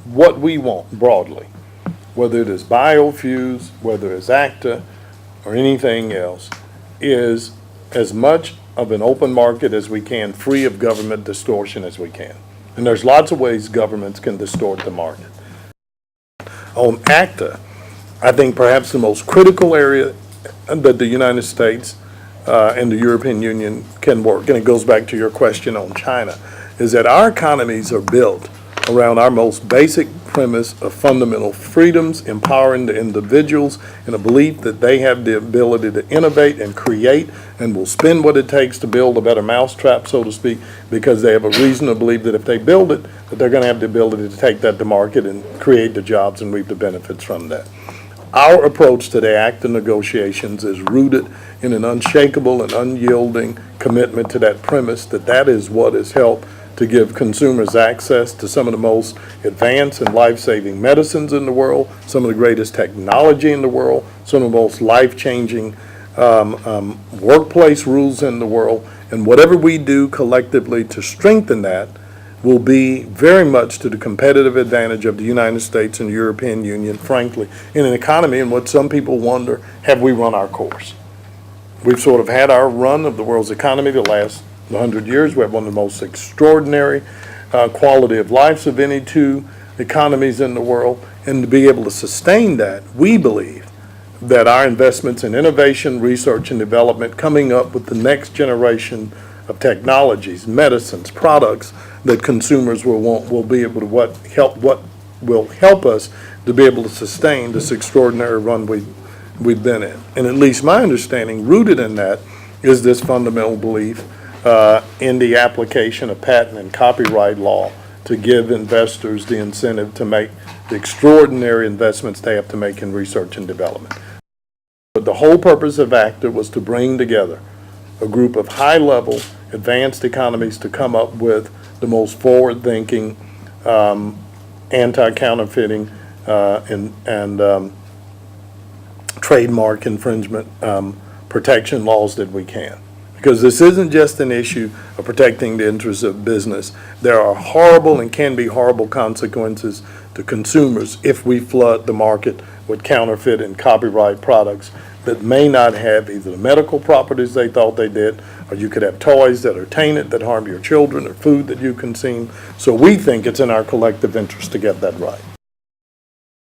what we want broadly, whether it is biofuels, whether it's ACTA, or anything else, is as much of an open market as we can, free of government distortion as we can. And there's lots of ways governments can distort the market. On ACTA, I think perhaps the most critical area that the United States and the European Union can work, and it goes back to your question on China, is that our economies are built around our most basic premise of fundamental freedoms, empowering the individuals, and a belief that they have the ability to innovate and create and will spend what it takes to build a better mousetrap, so to speak, because they have a reason to believe that if they build it, that they're going to have the ability to take that to market and create the jobs and reap the benefits from that. Our approach to the ACTA negotiations is rooted in an unshakable and unyielding commitment to that premise, that that is what has helped to give consumers access to some of the most advanced and life-saving medicines in the world, some of the greatest technology in the world, some of the most life-changing workplace rules in the world. And whatever we do collectively to strengthen that will be very much to the competitive advantage of the United States and the European Union, frankly, in an economy in which some people wonder, have we run our course? We've sort of had our run of the world's economy the last 100 years. We have one of the most extraordinary quality of lives of any two economies in the world. And to be able to sustain that, we believe that our investments in innovation, research, and development, coming up with the next generation of technologies, medicines, products that consumers will want, will be able to what will help us to be able to sustain this extraordinary run we've been in. And at least my understanding, rooted in that, is this fundamental belief in the application of patent and copyright law to give investors the incentive to make the extraordinary investments they have to make in research and development. But the whole purpose of ACTA was to bring together a group of high-level advanced economies to come up with the most forward-thinking anti-counterfeiting and trademark infringement protection laws that we can. Because this isn't just an issue of protecting the interests of business. There are horrible and can be horrible consequences to consumers if we flood the market with counterfeit and copyright products that may not have either the medical properties they thought they did, or you could have toys that are tainted that harm your children, or food that you consume. So we think it's in our collective interest to get that right.